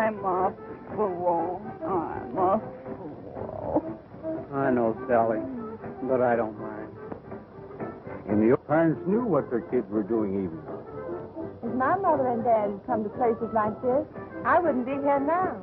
I'm a fool. I'm a fool. I know, Sally, but I don't mind. And your parents knew what their kids were doing even. If my mother and dad had come to places like this, I wouldn't be here now.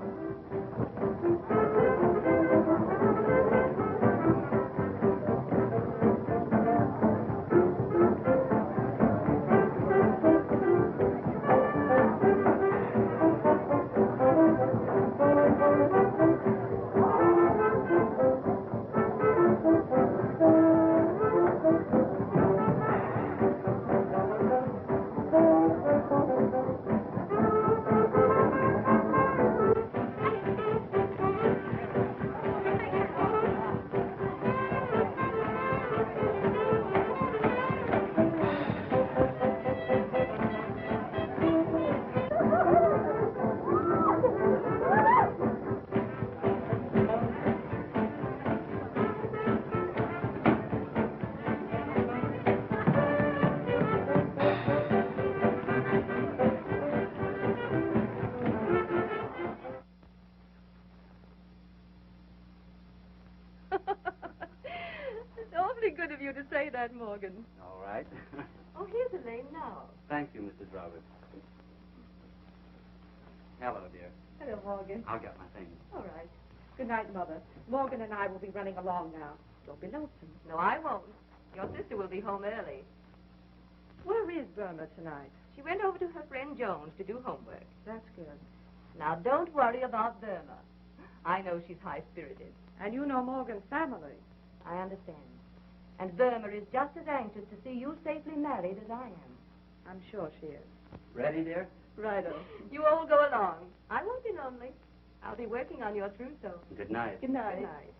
Good of you to say that, Morgan. All right. Oh, here's a name now. Thank you, Mrs. Roberts. Hello, dear. Hello, Morgan. I'll get my things. All right. Good night, Mother. Morgan and I will be running along now. Don't be lonesome. No, I won't. Your sister will be home early. Where is Burma tonight? She went over to her friend Jones to do homework. That's good. Now, don't worry about Burma. I know she's high-spirited. And you know Morgan's family. I understand. And Burma is just as anxious to see you safely married as I am. I'm sure she is. Ready, dear? Righto. You all go along. I won't be lonely. I'll be working on your trousseau. Good night. Good night. Good night.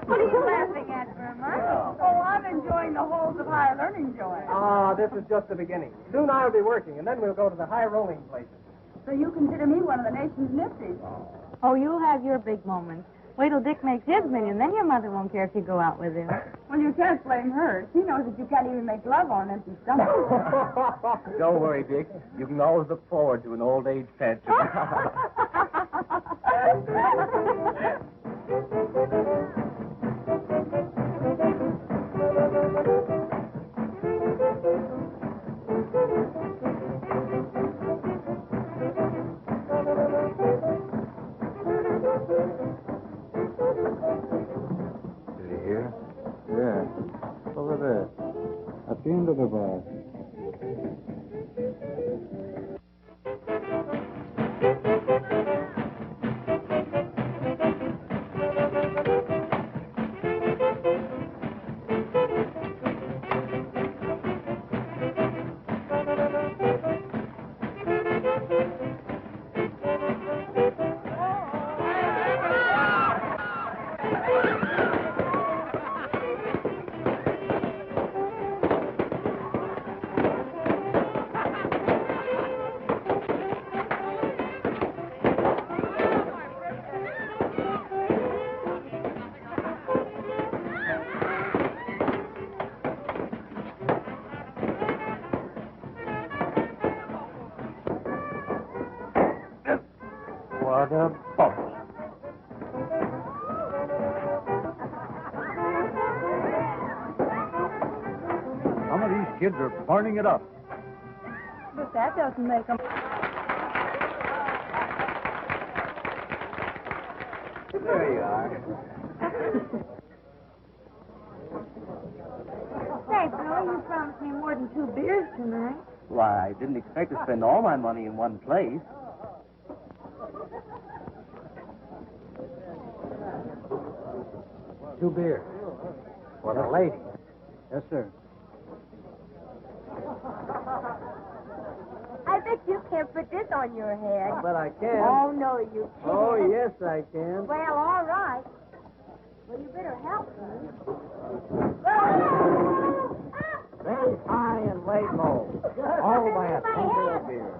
What are you laughing at, Burma? Oh, I'm enjoying the holes of higher learning, Joy. Ah, this is just the beginning. Soon I'll be working, and then we'll go to the high rolling places. So you consider me one of the nation's nifties? Oh, you'll have your big moments. Wait till Dick makes his million, then your mother won't care if you go out with him. Well, you can't blame her. She knows that you can't even make love on an empty stomach. Don't worry, Dick. You can always look forward to an old age pension. Did you hear? Yeah. Over there. At the end of the bar. What a bubble. Some of these kids are burning it up. But that doesn't make them... There you are. Say, Bill, you promised me more than 2 beers tonight. Why, I didn't expect to spend all my money in one place. Two beers. For the lady. Yes, sir. I bet you can't put this on your head. But I can. Oh, no, you can't. Oh, yes, I can. Well, all right. Well, you better help me. Very high and lay low. All by a finger of beer.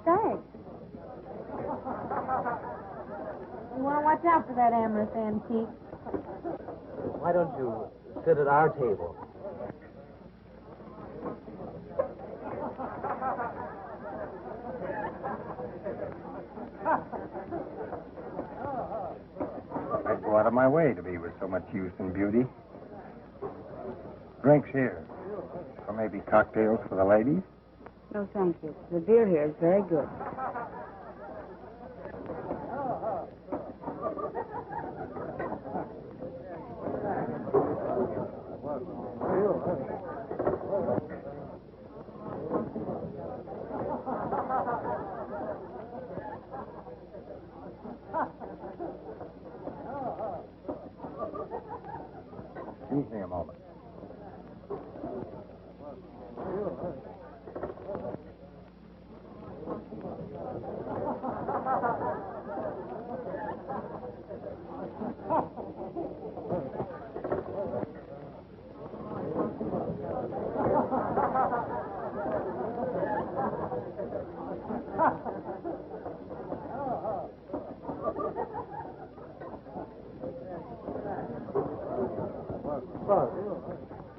Thanks. You want to watch out for that amorous antique. Why don't you sit at our table? I'd go out of my way to be with so much youth and beauty. Drinks here. Or maybe cocktails for the ladies. No, thank you. The beer here is very good. Excuse me a moment.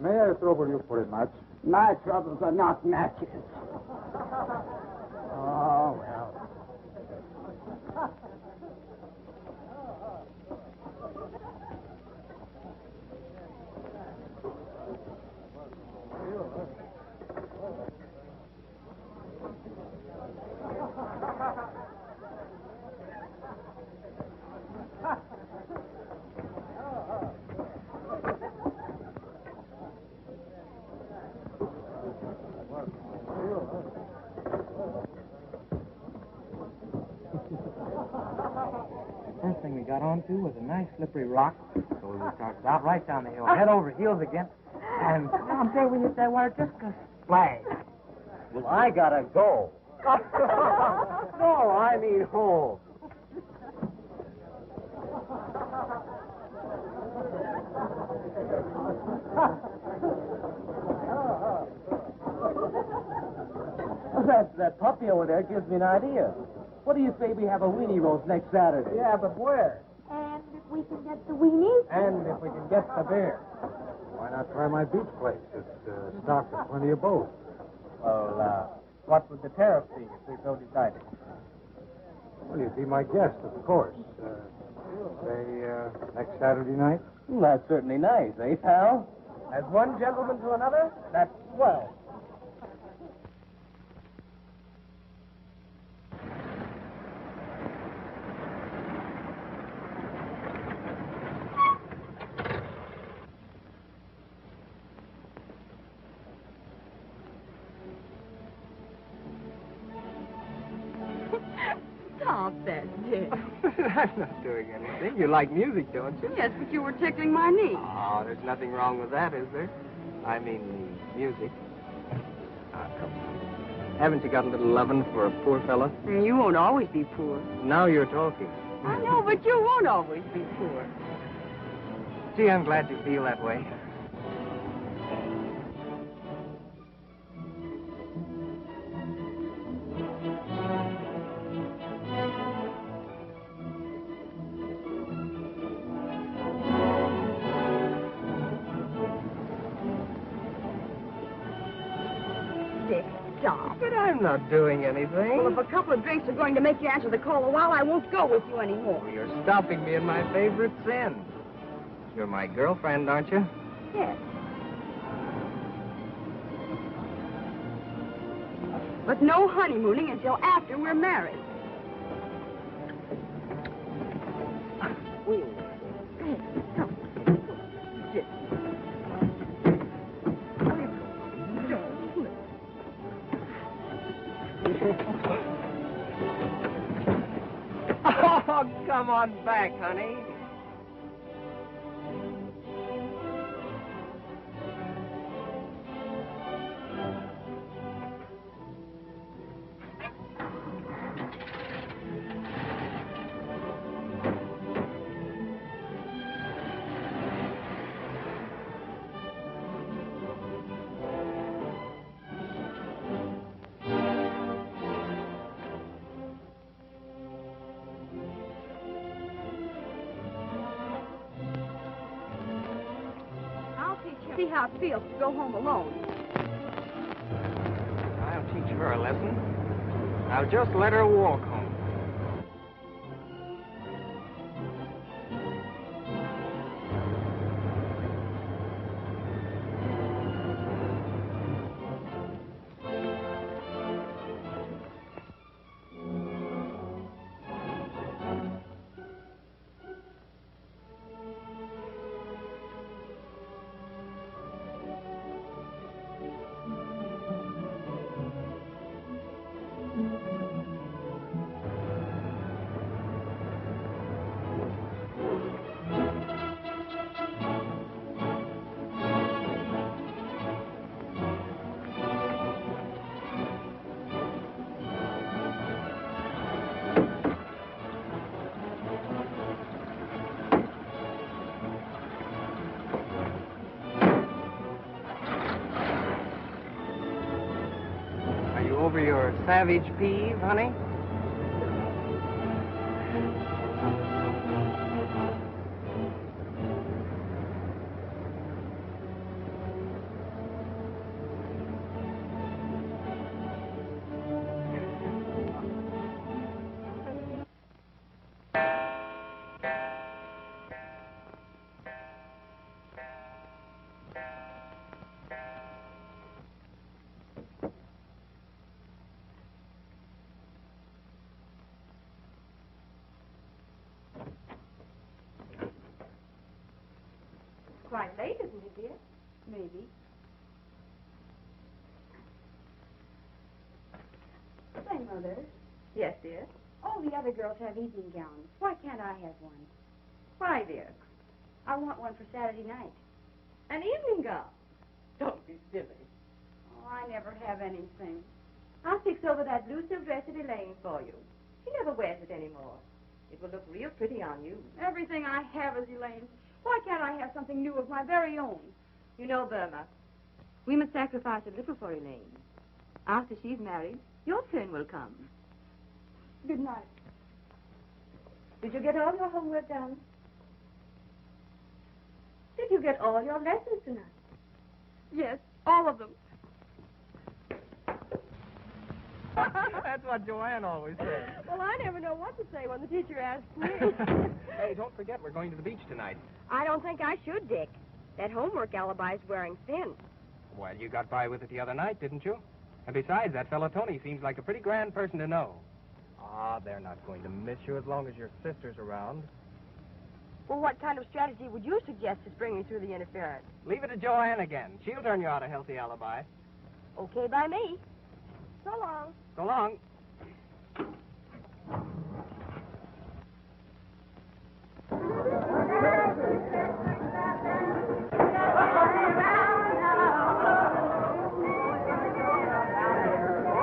May I trouble you for a match? My troubles are not matches. Oh, well. First thing we got onto was a nice slippery rock, so we started out right down the hill, head over heels again, and I'm saying we hit that water just a splash. Well, I gotta go. No, I mean home. That puppy over there gives me an idea. What do you say we have a weenie roast next Saturday? Yeah, but where? And if we can get the weenies? And if we can get the beer. Why not try my beach place? It's stocked with plenty of both. Well, what would the tariff be if we so decided? Well, you'd be my guest, of course. Say, next Saturday night? That's certainly nice, eh, pal? As one gentleman to another, that's swell. Stop that, Dick. I'm not doing anything. You like music, don't you? Yes, but you were tickling my knee. Oh, there's nothing wrong with that, is there? I mean, music. Ah, come on. Haven't you got a little lovin' for a poor fella? You won't always be poor. Now you're talking. I know, but you won't always be poor. Gee, I'm glad you feel that way. Dick, stop. But I'm not doing anything. Well, if a couple of drinks are going to make you answer the call a while, I won't go with you anymore. You're stopping me in my favorite sin. You're my girlfriend, aren't you? Yes. But no honeymooning until after we're married. Oh, come on back, honey. see how it feels to go home alone. I'll teach her a lesson. I'll just let her walk home. Over your savage peeve, honey? Quite late, isn't it, dear? Maybe. Say, Mother, Yes, dear. all the other girls have evening gowns. Why can't I have one? Why, dear? I want one for Saturday night. An evening gown. Don't be silly. Oh, I never have anything. I'll fix over that blue silk dress at Elaine for you. She never wears it anymore. It will look real pretty on you. Everything I have is Elaine's. Why can't I have something new of my very own? You know, Burma, we must sacrifice a little for Elaine. After she's married, your turn will come. Good night. Did you get all your homework done? Did you get all your lessons tonight? Yes, all of them. That's what Joanne always says. Well, I never know what to say when the teacher asks me. Hey, don't forget, we're going to the beach tonight. I don't think I should, Dick. That homework alibi's wearing thin. Well, you got by with it the other night, didn't you? And besides, that fellow Tony seems like a pretty grand person to know. Ah, they're not going to miss you as long as your sister's around. Well, what kind of strategy would you suggest to spring me through the interference? Leave it to Joanne again. She'll turn you out a healthy alibi. Okay by me. So long. So long.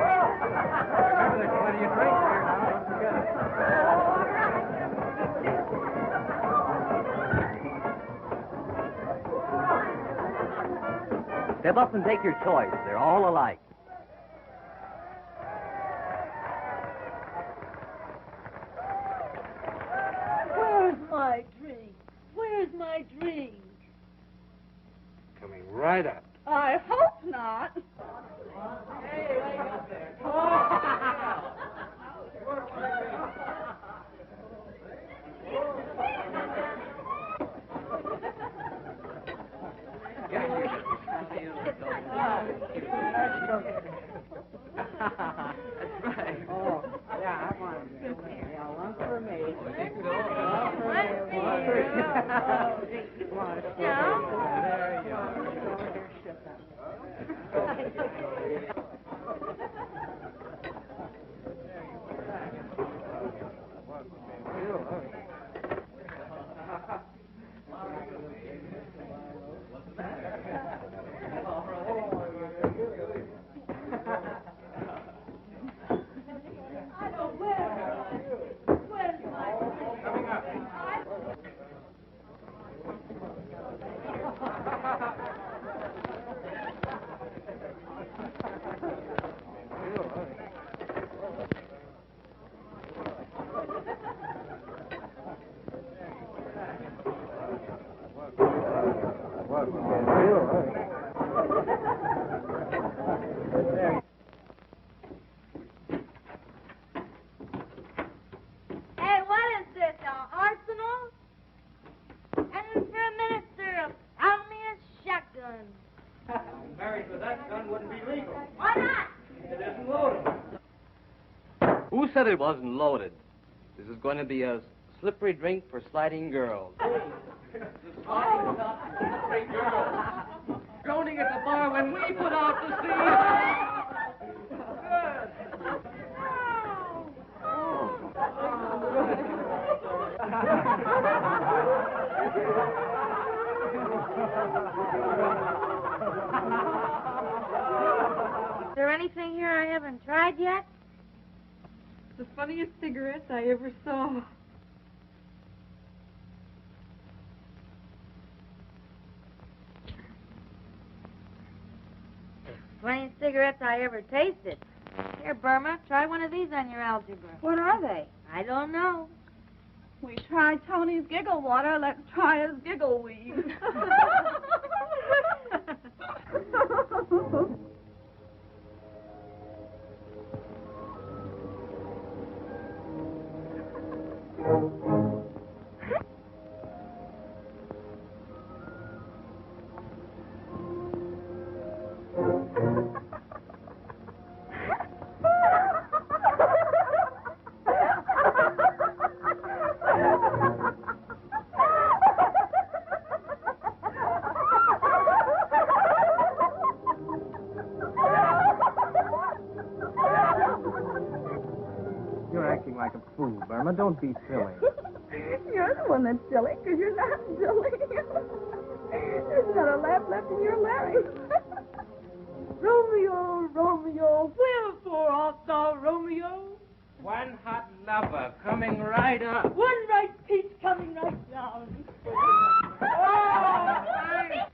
Remember, there's plenty of drinks here now. Don't forget it. Step up and take your choice. They're all alike. Where's my drink? Where's my drink? Coming right up. I hope not. Hey, wait up there. That's right. Oh, yeah, I want one. Yeah, one for me. One for me. One for you. There you are. Hey, what is this, an arsenal? And for a minute, sir, found me a shotgun. Married with that gun wouldn't be legal. Why not? It isn't loaded. Who said it wasn't loaded? This is going to be a slippery drink for sliding girls. Slippery girl. Droning at the bar when we put out the scene. Is there anything here I haven't tried yet? The funniest cigarettes I ever saw. Funniest cigarettes I ever tasted. Here, Burma, try one of these on your algebra. What are they? I don't know. We tried Tony's giggle water. Let's try his giggle weed. You're acting like a fool, Burma. Don't be silly. You're the one that's silly, because you're not silly. There's not a laugh left in your larynx. Romeo, Romeo, wherefore art thou Romeo? One hot lover coming right up. One right piece coming right down.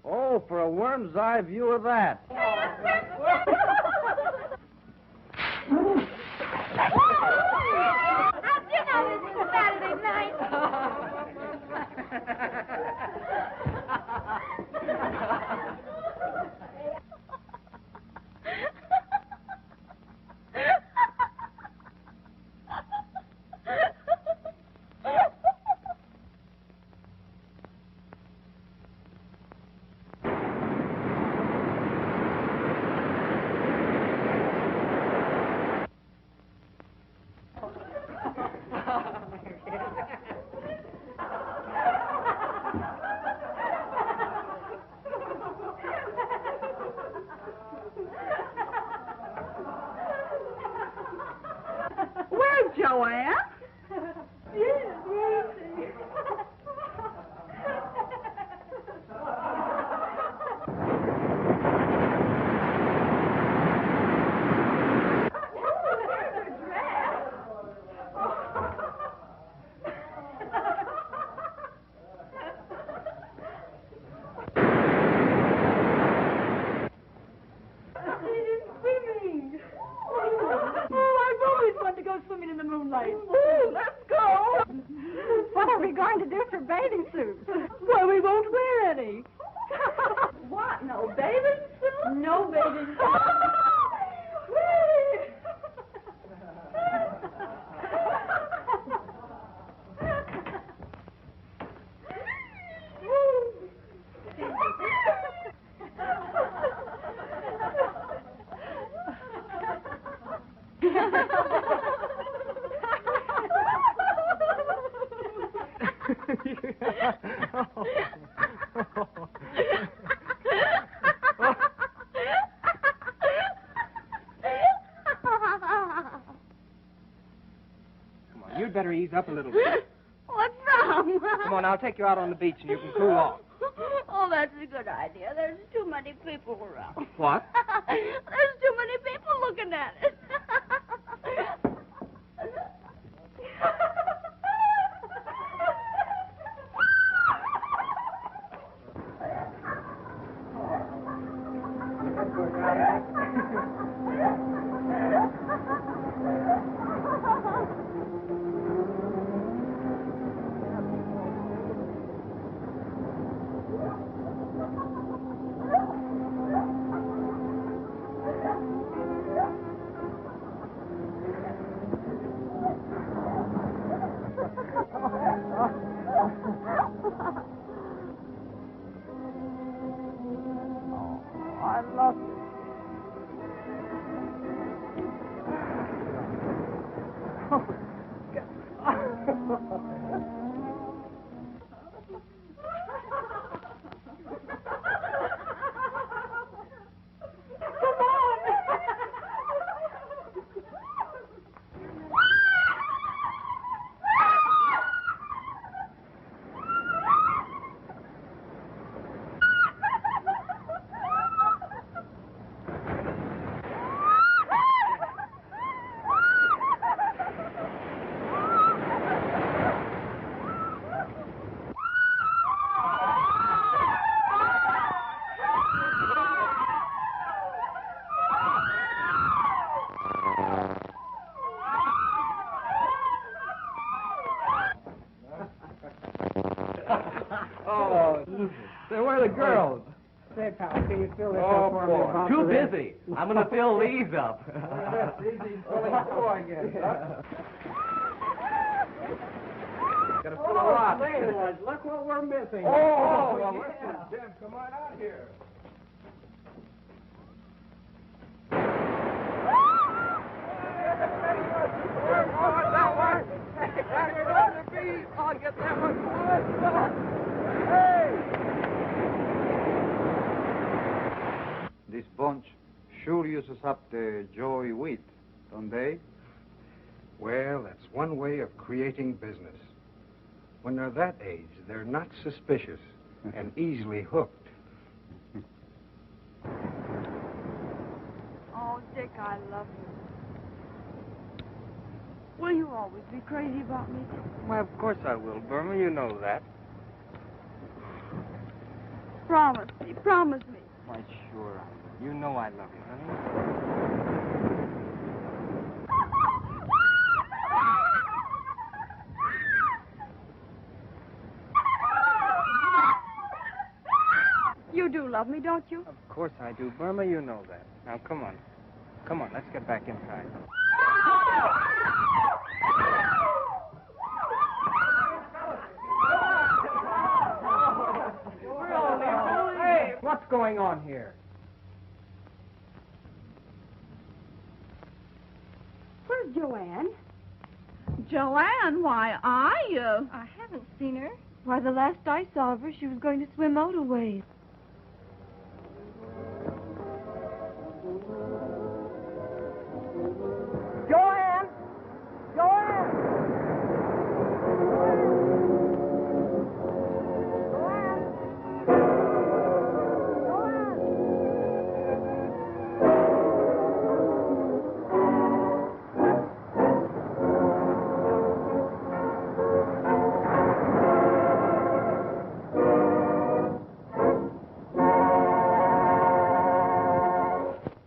Oh, for a worm's eye view of that. How'd you know this was Saturday night? Where's Joanne? Yes, where is he? Swimming. Oh, I've always wanted to go swimming in the moonlight. Ooh, let's go. What are we going to do for bathing suits? Well, we won't wear any. What? No bathing suit? No bathing suit. Come on, you'd better ease up a little bit. What's wrong? Come on, I'll take you out on the beach and you can cool off. Oh, that's a good idea. There's too many people around. What? There's too many people looking at it. Say, where are the girls? Say, pal, can you fill this Oh, up for me? boy. about Too this? busy. I'm going to fill these up. I guess. Gotta fill a lot. Look what we're missing. Oh, well, listen, Jim, come on out here. I'll get that one. This bunch sure uses up the joy wheat, don't they? Well, that's one way of creating business. When they're that age, they're not suspicious and easily hooked. Oh, Dick, I love you. Will you always be crazy about me? Why, of course I will, Burma. You know that. Promise me, promise me. Why, sure I will. You know I love you, honey. You do love me, don't you? Of course I do, Burma. You know that. Now, come on. Come on, let's get back inside. Hey, what's going on here? Where's Joanne? Joanne? Why, I haven't seen her. Why, the last I saw of her, she was going to swim out a ways. Joanne! Joanne!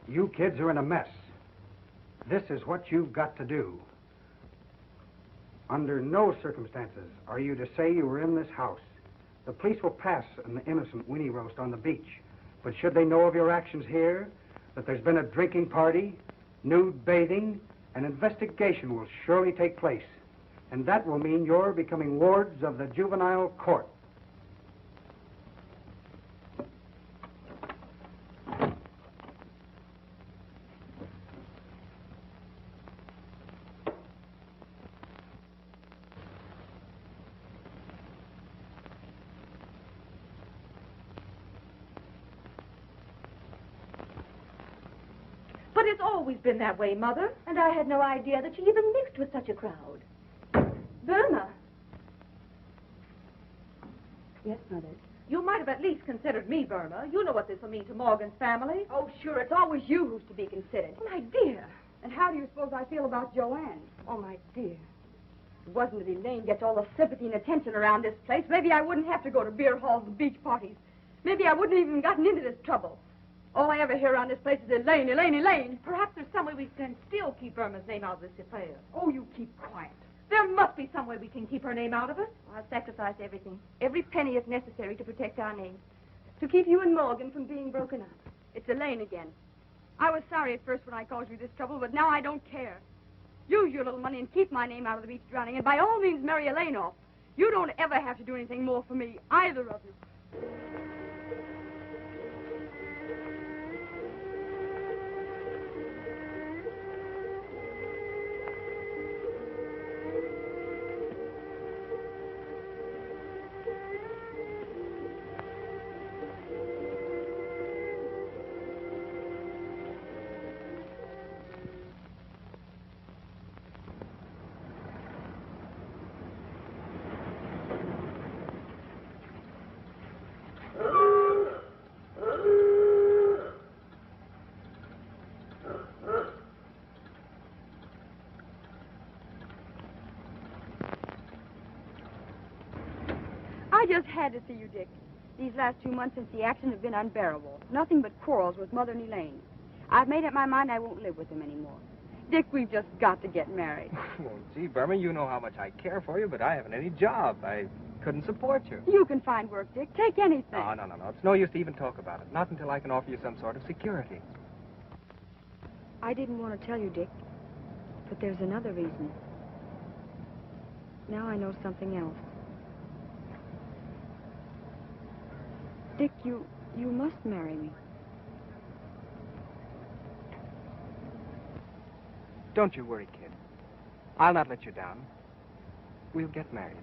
You kids are in a mess. This is what you've got to do. Under no circumstances are you to say you were in this house. The police will pass an innocent Winnie roast on the beach. But should they know of your actions here, that there's been a drinking party, nude bathing, an investigation will surely take place. And that will mean you're becoming wards of the juvenile court. But it's always been that way, Mother. And I had no idea that she even mixed with such a crowd. Burma. Yes, Mother. You might have at least considered me, Burma. You know what this will mean to Morgan's family. Oh, sure, it's always you who's to be considered. My dear. And how do you suppose I feel about Joanne? Oh, my dear. If it wasn't that Elaine gets all the sympathy and attention around this place, maybe I wouldn't have to go to beer halls and beach parties. Maybe I wouldn't have even gotten into this trouble. All I ever hear around this place is Elaine, Elaine, Elaine. Perhaps there's some way we can still keep Burma's name out of this affair. Oh, you keep quiet. There must be some way we can keep her name out of it. I'll sacrifice everything. Every penny is necessary to protect our name. To keep you and Morgan from being broken up. It's Elaine again. I was sorry at first when I caused you this trouble, but now I don't care. Use your little money and keep my name out of the beach drowning, and by all means marry Elaine off. You don't ever have to do anything more for me, either of you. I just had to see you, Dick. These last 2 months since the accident have been unbearable. Nothing but quarrels with Mother and Elaine. I've made up my mind I won't live with them anymore. Dick, we've just got to get married. Well, gee, Burma, you know how much I care for you, but I haven't any job. I couldn't support you. You can find work, Dick. Take anything. No. It's no use to even talk about it. Not until I can offer you some sort of security. I didn't want to tell you, Dick, but there's another reason. Now I know something else. Dick, you must marry me. Don't you worry, kid. I'll not let you down. We'll get married.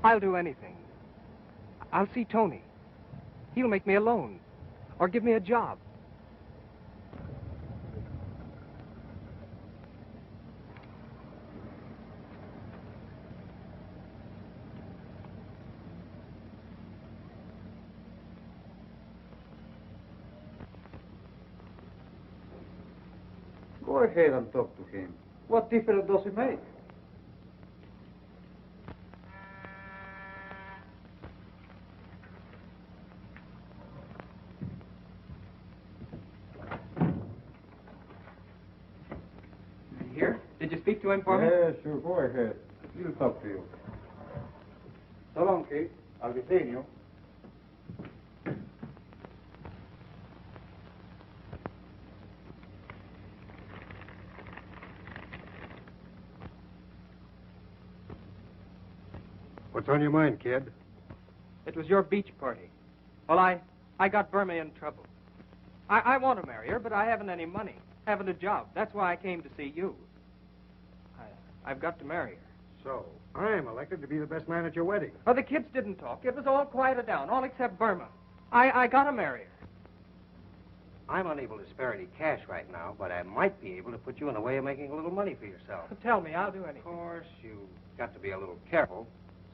I'll do anything. I'll see Tony. He'll make me a loan or give me a job. Go ahead and talk to him. What difference does it make? Here? Did you speak to him for me? Yeah, sure. Go ahead. He'll talk to you. So long, Kate. I'll be seeing you. What's on your mind, kid? It was your beach party. Well, I got Burma in trouble. I want to marry her, but I haven't any money. Haven't a job. That's why I came to see you. I've got to marry her. So, I'm elected to be the best man at your wedding. Oh, the kids didn't talk. It was all quieted down, all except Burma. I got to marry her. I'm unable to spare any cash right now, but I might be able to put you in a way of making a little money for yourself. Tell me, I'll do anything. Of course, you've got to be a little careful.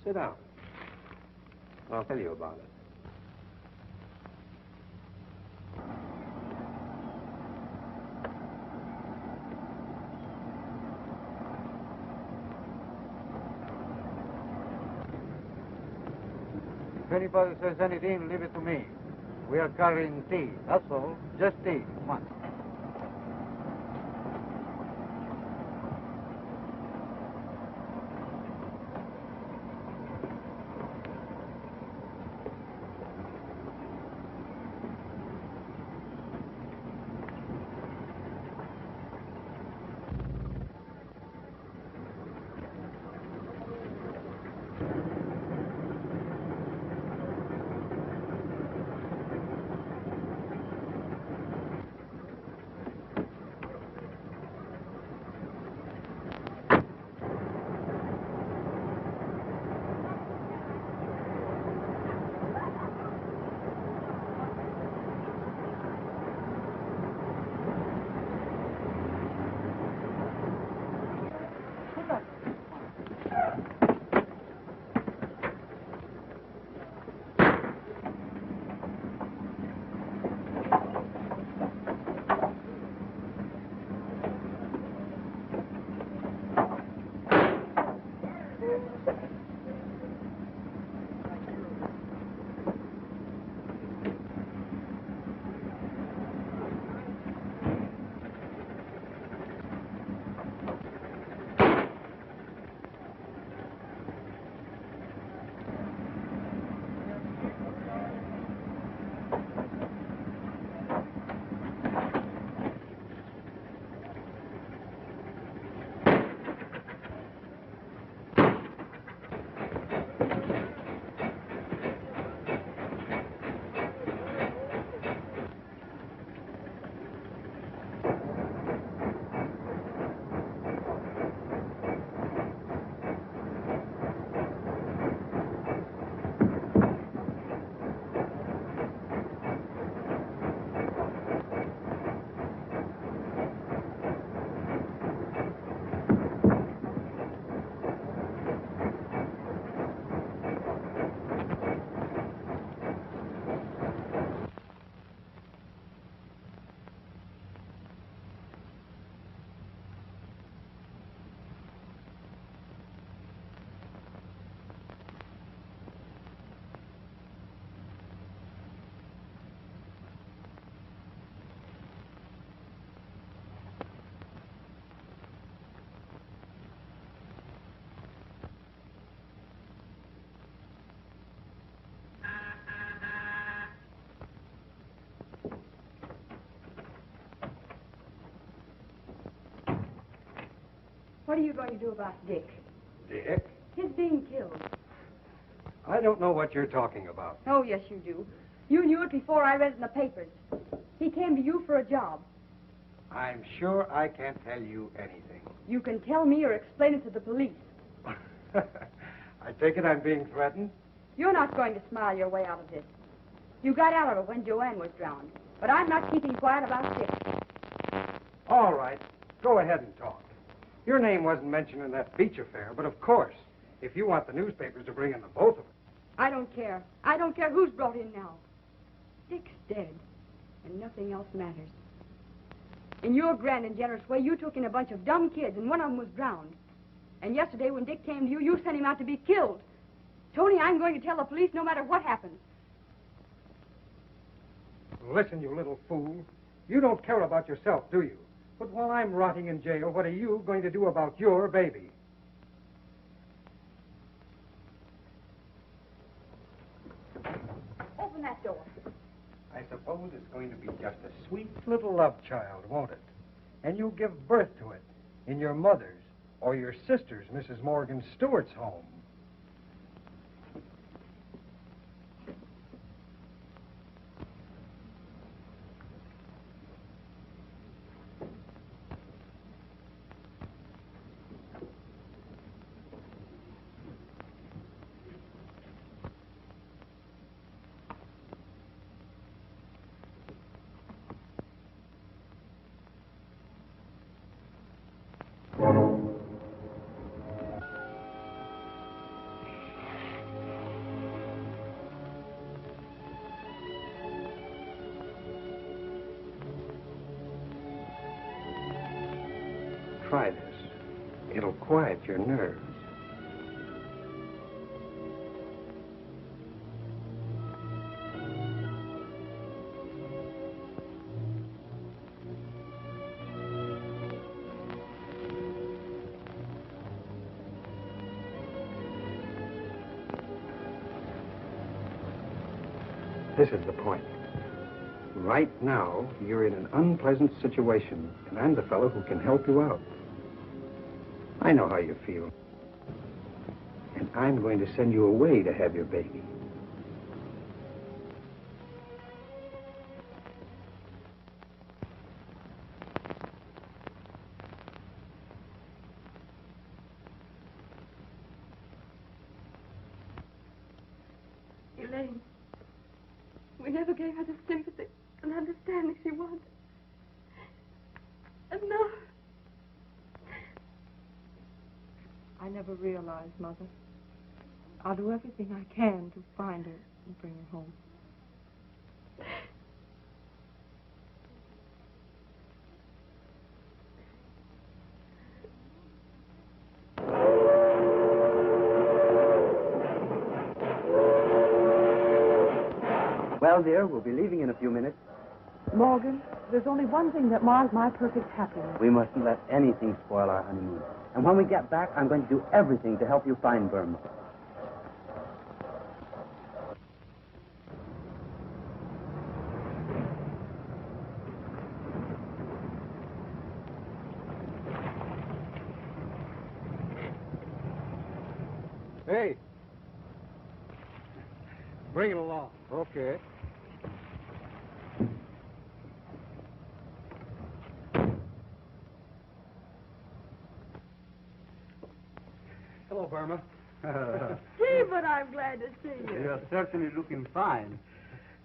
Sit down. I'll tell you about it. If anybody says anything, leave it to me. We are carrying tea. That's all. Just tea. Come on. What are you going to do about Dick? Dick? His being killed. I don't know what you're talking about. Oh, yes, you do. You knew it before I read it in the papers. He came to you for a job. I'm sure I can't tell you anything. You can tell me or explain it to the police. I take it I'm being threatened? You're not going to smile your way out of this. You got out of it when Joanne was drowned. But I'm not keeping quiet about Dick. All right. Go ahead and talk. Your name wasn't mentioned in that beach affair, but of course, if you want the newspapers to bring in the both of us. I don't care. I don't care who's brought in now. Dick's dead, and nothing else matters. In your grand and generous way, you took in a bunch of dumb kids, and one of them was drowned. And yesterday, when Dick came to you, you sent him out to be killed. Tony, I'm going to tell the police no matter what happens. Listen, you little fool. You don't care about yourself, do you? But while I'm rotting in jail, what are you going to do about your baby? Open that door. I suppose it's going to be just a sweet little love child, won't it? And you'll give birth to it in your mother's or your sister's, Mrs. Morgan Stewart's home. Try this. It'll quiet your nerves. This is the point. Right now, you're in an unpleasant situation, and I'm the fellow who can help you out. I know how you feel. And I'm going to send you away to have your baby. Elaine, we never gave her the sympathy and understanding she wanted. And now... I never realized, Mother. I'll do everything I can to find her and bring her home. Well, dear, we'll be leaving in a few minutes. Morgan, there's only one thing that mars my perfect happiness. We mustn't let anything spoil our honeymoon. And when we get back, I'm going to do everything to help you find Burma. Hey. Bring it along. Okay. Hello, Burma. Gee, but I'm glad to see you. You're certainly looking fine.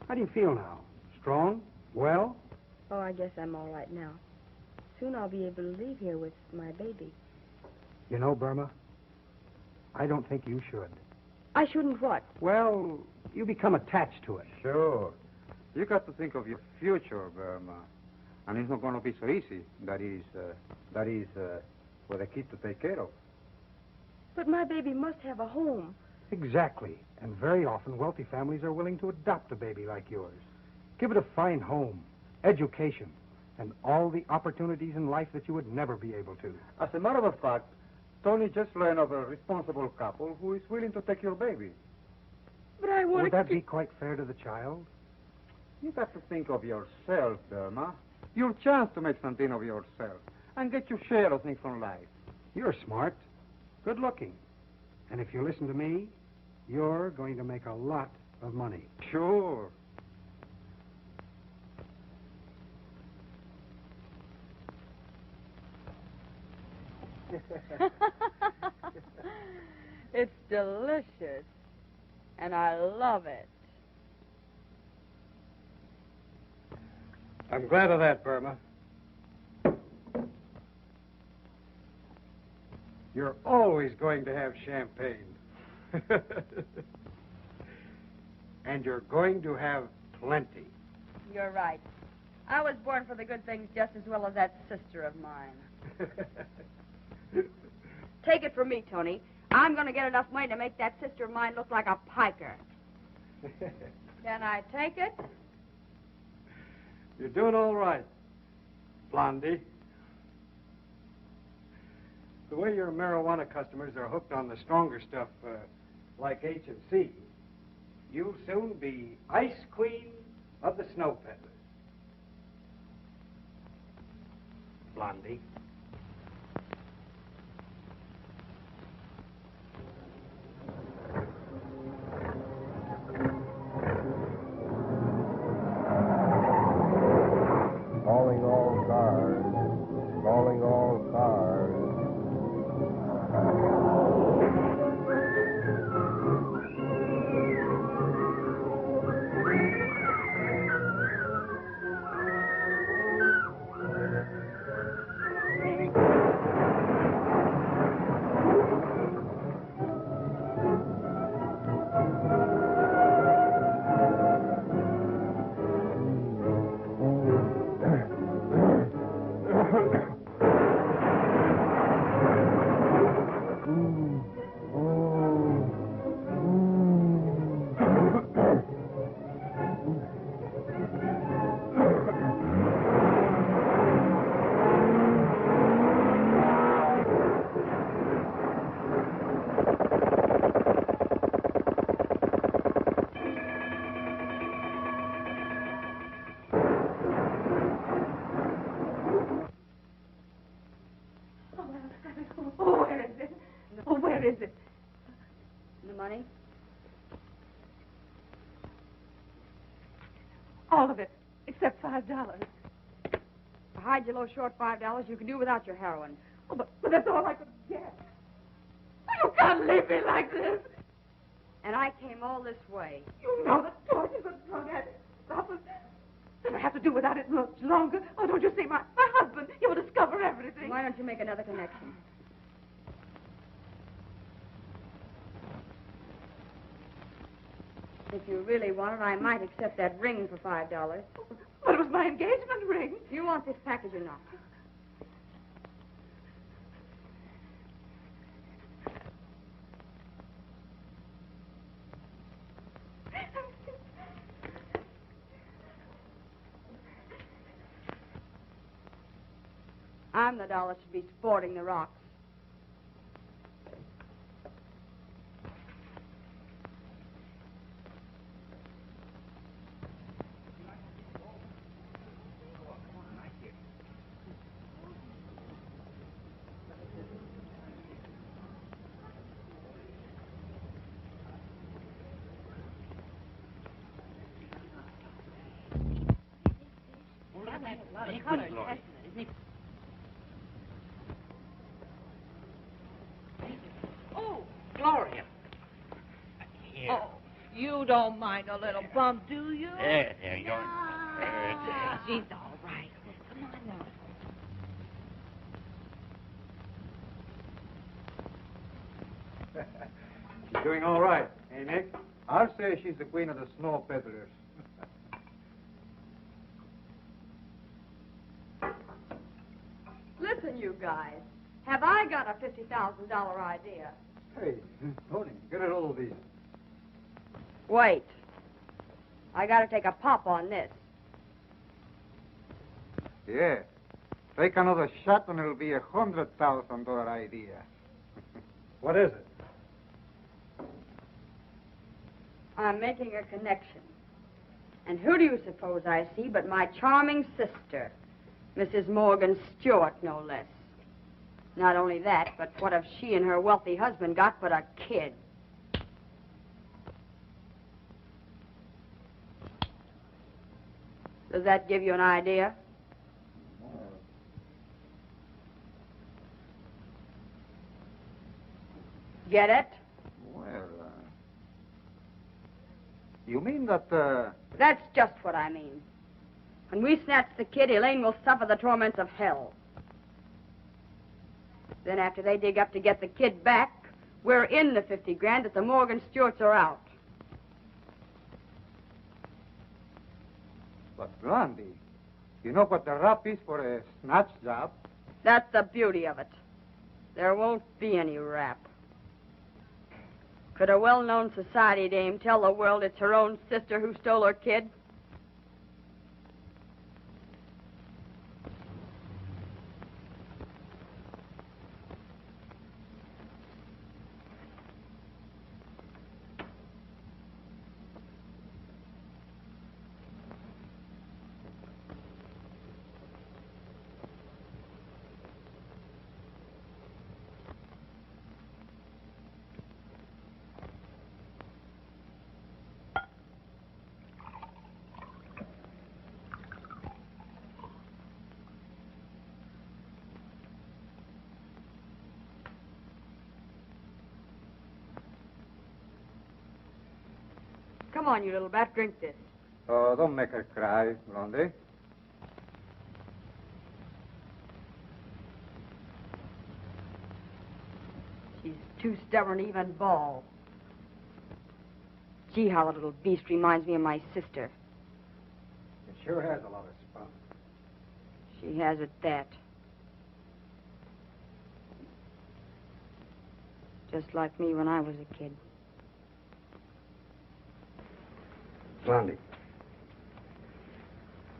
How do you feel now? Strong? Well? Oh, I guess I'm all right now. Soon I'll be able to leave here with my baby. You know, Burma, I don't think you should. I shouldn't what? Well, you become attached to it. Sure. You got to think of your future, Burma. And it's not going to be so easy. That is, with a kid to take care of. But my baby must have a home. Exactly. And very often, wealthy families are willing to adopt a baby like yours. Give it a fine home, education, and all the opportunities in life that you would never be able to. As a matter of fact, Tony just learned of a responsible couple who is willing to take your baby. But I want Would that be quite fair to the child? You got to think of yourself, Burma. Your chance to make something of yourself and get your share of things from life. You're smart, good looking. And if you listen to me, you're going to make a lot of money. Sure. It's delicious, and I love it. I'm glad of that, Burma. You're always going to have champagne. And you're going to have plenty. You're right. I was born for the good things just as well as that sister of mine. Take it from me, Tony. I'm going to get enough money to make that sister of mine look like a piker. Can I take it? You're doing all right, Blondie. The way your marijuana customers are hooked on the stronger stuff, like H&C, you'll soon be Ice Queen of the Snow Peddlers. Blondie. Calling all cars. Calling all cars. Oh, where is it? Oh, where is it? The money? All of it, except $5. To hide your low short $5, you can do without your heroin. Oh, but that's all I could get. You can't leave me like this. And I came all this way. You know that George is a drug addict. Stop it. And I have to do without it much longer. Oh, don't you see, my husband, he will discover everything. Why don't you make another connection? If you really want it, I might accept that ring for $5. But it was my engagement ring. You want this package or not? I'm the doll that should be sporting the rocks. Oh, Gloria. Here. Oh, you don't mind a little bump, do you? There you go. She's all right. Come on now. She's doing all right, eh, Nick? I'll say she's the queen of the snow peddlers. Listen, you guys. Have I got a $50,000 idea? Hey, Tony, get a hold of these. Wait. I got to take a pop on this. Yeah. Take another shot and it'll be a $100,000 idea. What is it? I'm making a connection. And who do you suppose I see but my charming sister, Mrs. Morgan Stewart, no less. Not only that, but what have she and her wealthy husband got but a kid? Does that give you an idea? Get it? Well, you mean that, That's just what I mean. When we snatch the kid, Elaine will suffer the torments of hell. Then after they dig up to get the kid back, we're in the 50 grand that the Morgan Stewarts are out. But Blondie, you know what the rap is for a snatch job? That's the beauty of it. There won't be any rap. Could a well-known society dame tell the world it's her own sister who stole her kid? Come on, you little bat, drink this. Oh, don't make her cry, Blondie. She's too stubborn to even bawl. Gee, how the little beast reminds me of my sister. It sure has a lot of spunk. She has at that. Just like me when I was a kid. Blondie.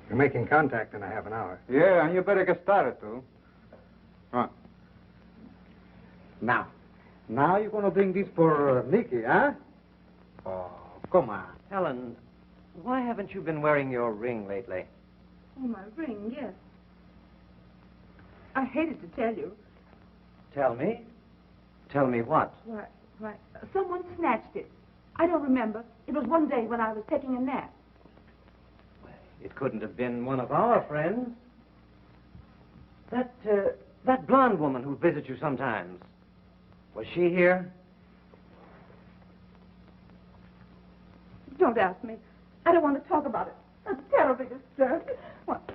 You're making contact in a half an hour. Yeah, and you better get started, too. Come on. Now you're going to bring this for Nicky, huh? Oh, come on. Helen, why haven't you been wearing your ring lately? Oh, my ring, yes. I hated to tell you. Tell me? Tell me what? Why, someone snatched it. I don't remember. It was one day when I was taking a nap. It couldn't have been one of our friends. That blonde woman who visits you sometimes. Was she here? Don't ask me. I don't want to talk about it. I'm terribly disturbed. What?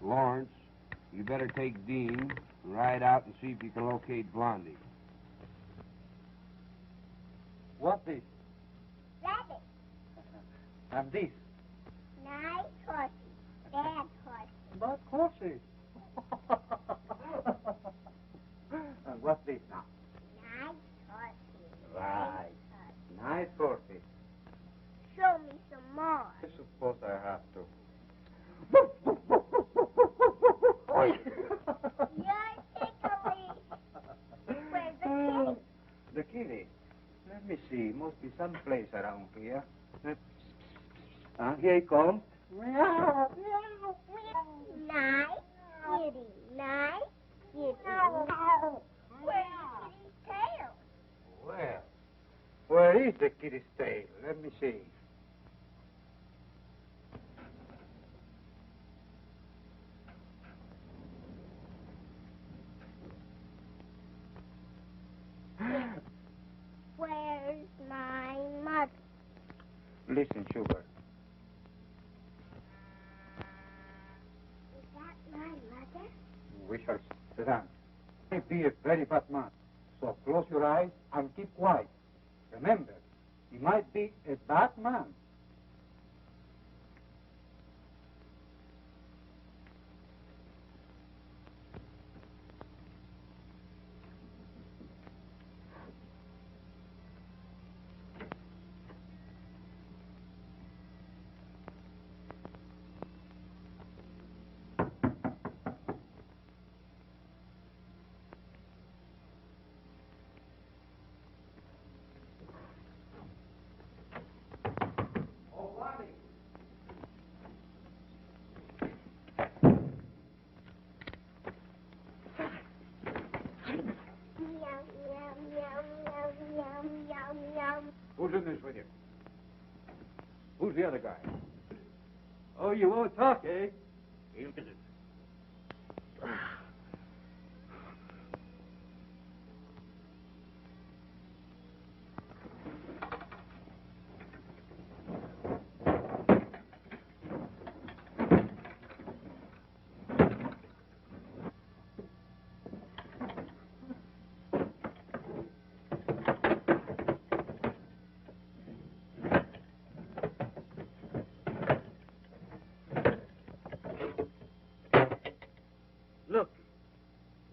Lawrence, you better take Dean and ride out and see if you can locate Blondie. What is? Rabbit. And this? Nice horsey. Bad horsey. But horses. And what's this now? Nice horsey. Right. Nice horses. Show me some more. I suppose I have to. You're tickly. Where's the kitty? The kitty? Let me see. Must be some place around here. Here he comes. Nice kitty. Nice kitty. Where's the kitty's tail? Well, where is the kitty's tail? Let me see. Listen, Sugar. Is that my mother? We shall sit down. He may be a very bad man, so close your eyes and keep quiet. Remember, he might be a bad man. Who's in this with you? Who's the other guy? Oh, you won't talk, eh? He'll get it.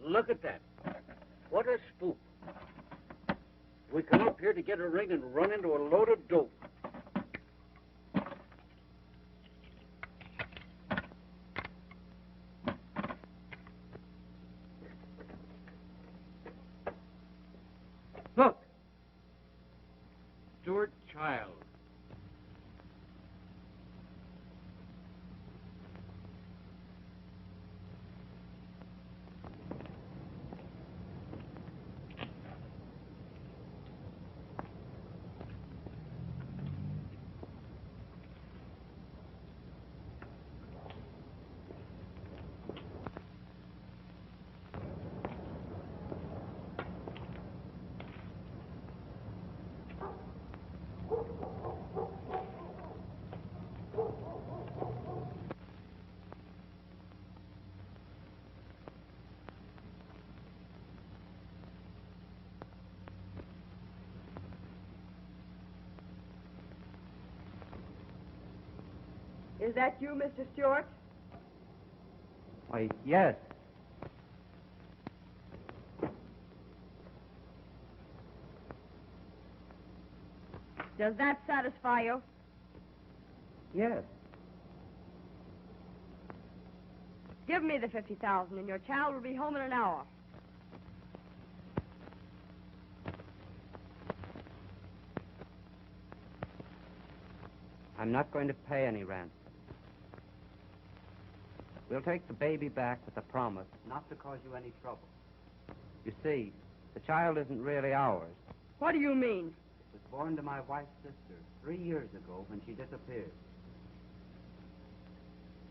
Look at that. What a spook. We come up here to get a ring and run into a load of dope. Look. Stuart Child. Is that you, Mr. Stewart? Why, yes. Does that satisfy you? Yes. Give me the $50,000 and your child will be home in an hour. I'm not going to pay any ransom. We'll take the baby back with a promise not to cause you any trouble. You see, the child isn't really ours. What do you mean? It was born to my wife's sister 3 years ago when she disappeared.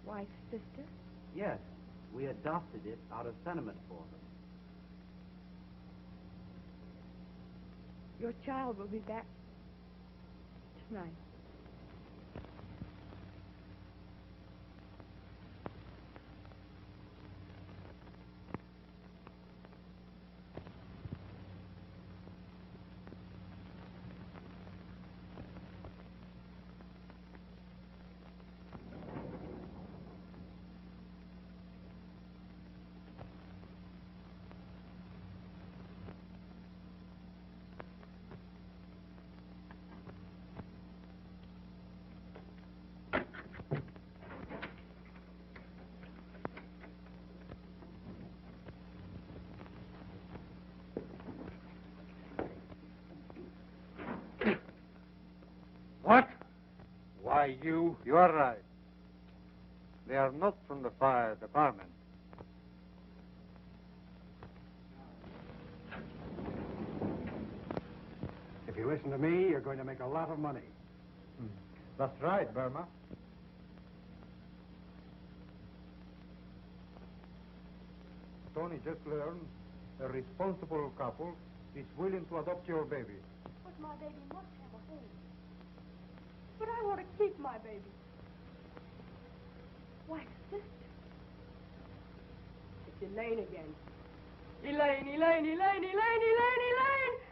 Wife's sister? Yes, we adopted it out of sentiment for her. Your child will be back tonight. What? Why, you are right. They are not from the fire department. If you listen to me, you're going to make a lot of money. That's right, Burma. Tony just learned a responsible couple is willing to adopt your baby. But my baby must have a home. But I want to keep my baby. Why, sister. It's Elaine again. Elaine, Elaine, Elaine, Elaine, Elaine, Elaine!